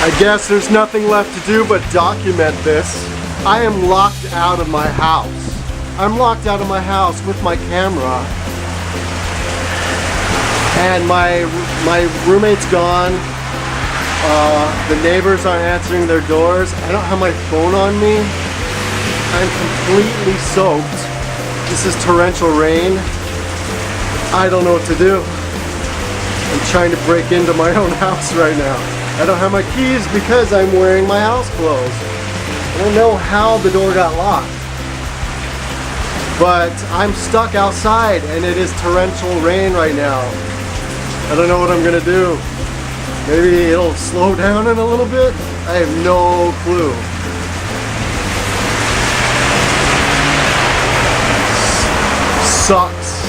I guess there's nothing left to do but document this. I am locked out of my house. I'm locked out of my house with my camera. And my roommate's gone. The neighbors aren't answering their doors. I don't have my phone on me. I'm completely soaked. This is torrential rain. I don't know what to do. I'm trying to break into my own house right now. I don't have my keys because I'm wearing my house clothes. I don't know how the door got locked. But I'm stuck outside and it is torrential rain right now. I don't know what I'm gonna do. Maybe it'll slow down in a little bit? I have no clue. Sucks.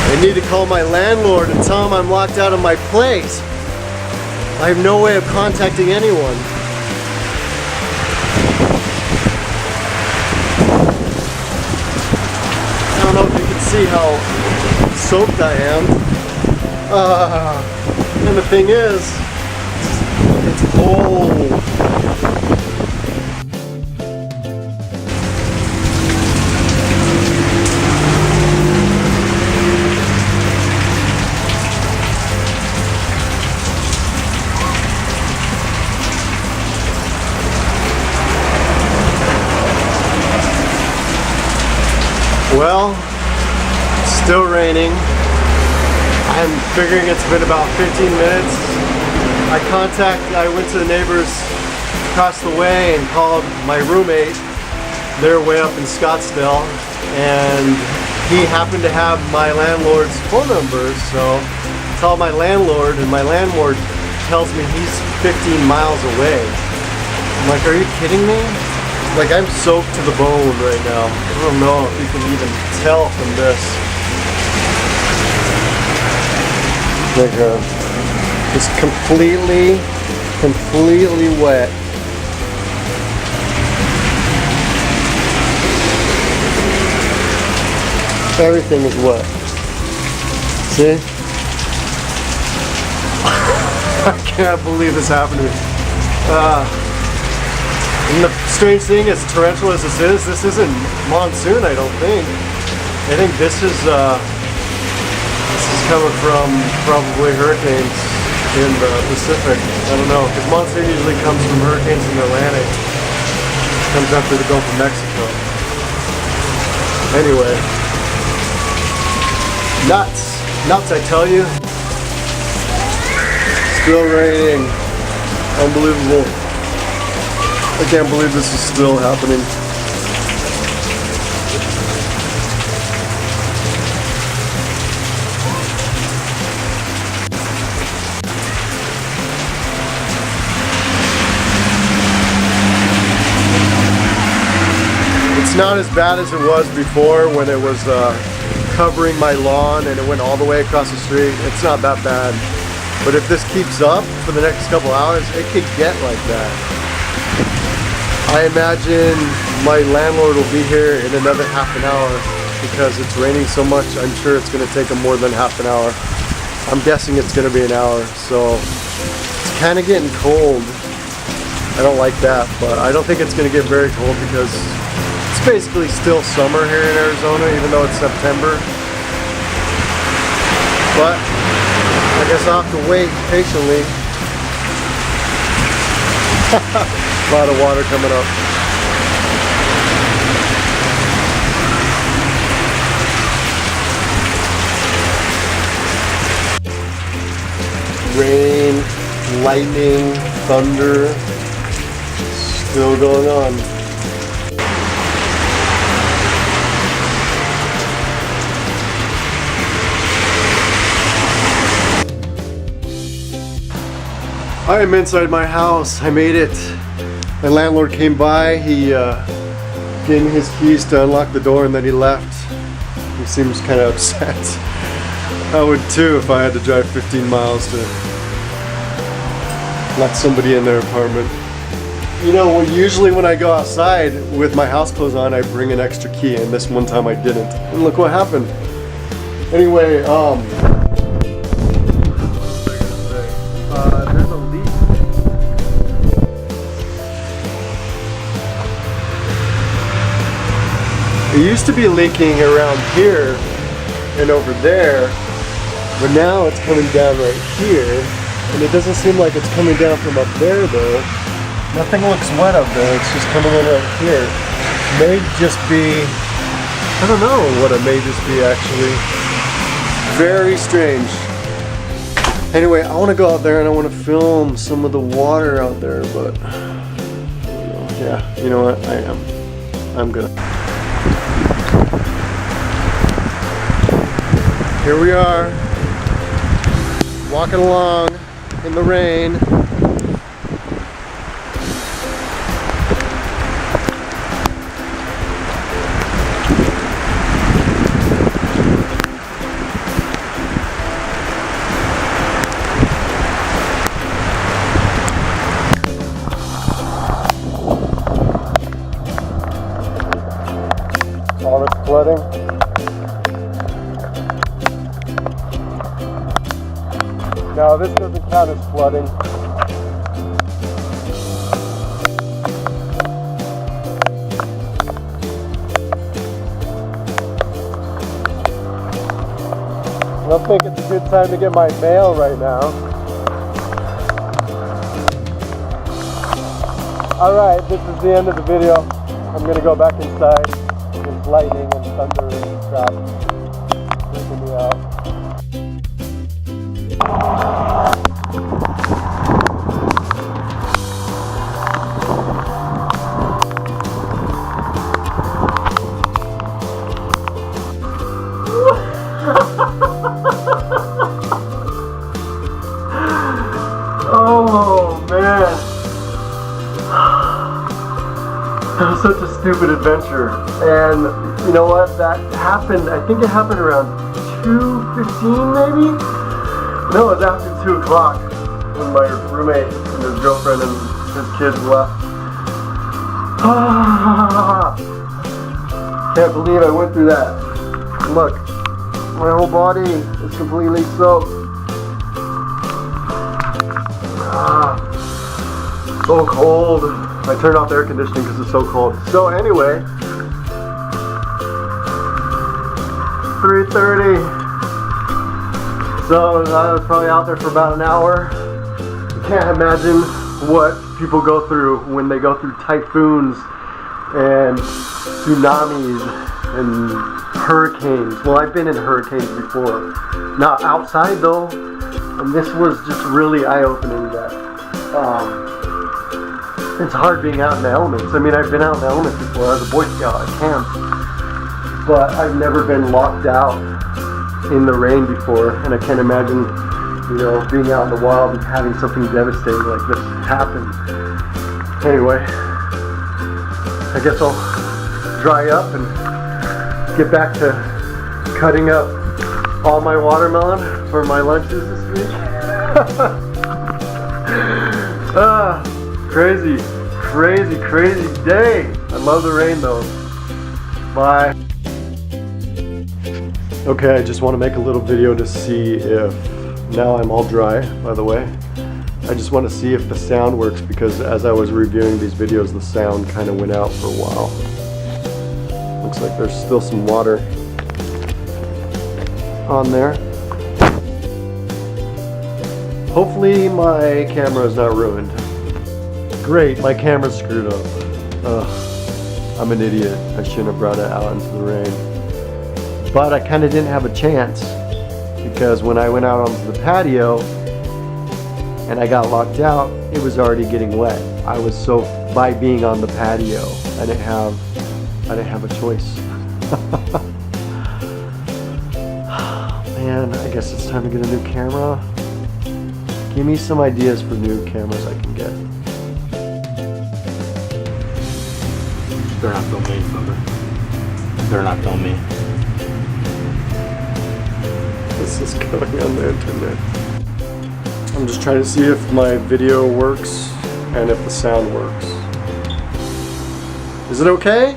I need to call my landlord and tell him I'm locked out of my place. I have no way of contacting anyone. I don't know if you can see how soaked I am. And the thing is, it's cold. Well, it's still raining. I'm figuring it's been about 15 minutes. I went to the neighbors across the way and called my roommate. They're way up in Scottsdale, and he happened to have my landlord's phone number, so I called my landlord, and my landlord tells me he's 15 miles away. I'm like, are you kidding me? Like, I'm soaked to the bone right now. I don't know if you can even tell from this. Like, it's completely wet. Everything is wet. See? I can't believe this happened to me. And the strange thing, as torrential as this isn't monsoon, I don't think. I think this is coming from probably hurricanes in the Pacific. I don't know, because monsoon usually comes from hurricanes in the Atlantic. It comes after the Gulf of Mexico. Anyway. Nuts. Nuts, I tell you. Still raining. Unbelievable. I can't believe this is still happening. It's not as bad as it was before when it was covering my lawn and it went all the way across the street. It's not that bad. But if this keeps up for the next couple hours, it could get like that. I imagine my landlord will be here in another half an hour because it's raining so much. I'm sure it's going to take him more than half an hour. I'm guessing it's going to be an hour, so it's kind of getting cold. I don't like that, but I don't think it's going to get very cold because it's basically still summer here in Arizona, even though it's September. But I guess I'll have to wait patiently. A lot of water coming up. Rain, lightning, thunder, still going on. I am inside my house. I made it. My landlord came by. He gave me his keys to unlock the door and then he left. He seems kind of upset. I would too if I had to drive 15 miles to let somebody in their apartment. You know, usually when I go outside with my house clothes on, I bring an extra key, and this one time I didn't. And look what happened. Anyway, there's a leak. It used to be leaking around here and over there, but now it's coming down right here, and it doesn't seem like it's coming down from up there though. Nothing looks wet up there, it's just coming in right here. May just be, I don't know what it may just be actually. Very strange. Anyway, I want to go out there and I want to film some of the water out there, but yeah, you know what, I'm gonna. Here we are, walking along in the rain. All this flooding. No, this doesn't count as flooding. I don't think it's a good time to get my mail right now. Alright, this is the end of the video. I'm gonna go back inside. There's lightning and thunder and crap freaking me out. Oh man, that was such a stupid adventure. And you know what, that happened, I think it happened around 2:15 maybe? No, it was after 2 o'clock when my roommate and his girlfriend and his kids left. Can't believe I went through that. Look, my whole body is completely soaked. So cold. I turned off the air conditioning because it's so cold. So anyway, 3:30. So I was probably out there for about an hour. You can't imagine what people go through when they go through typhoons and tsunamis and hurricanes. Well, I've been in hurricanes before. Not outside though. And this was just really eye-opening that it's hard being out in the elements. I mean, I've been out in the elements before as a Boy Scout at camp, but I've never been locked out in the rain before, and I can't imagine, you know, being out in the wild and having something devastating like this happen. Anyway, I guess I'll dry up and get back to cutting up all my watermelon for my lunches this week. Crazy day. I love the rain though. Bye. Okay, I just want to make a little video to see if, now I'm all dry by the way, I just want to see if the sound works, because as I was reviewing these videos the sound kind of went out for a while. Looks like there's still some water on there. Hopefully my camera is not ruined. Great, my camera's screwed up. Ugh, I'm an idiot. I shouldn't have brought it out into the rain. But I kind of didn't have a chance, because when I went out onto the patio and I got locked out, it was already getting wet. I was so, by being on the patio, I didn't have a choice. Man, I guess it's time to get a new camera. Give me some ideas for new cameras I can get. They're not filming, brother. They're not filming. This is going on the internet. I'm just trying to see if my video works and if the sound works. Is it okay?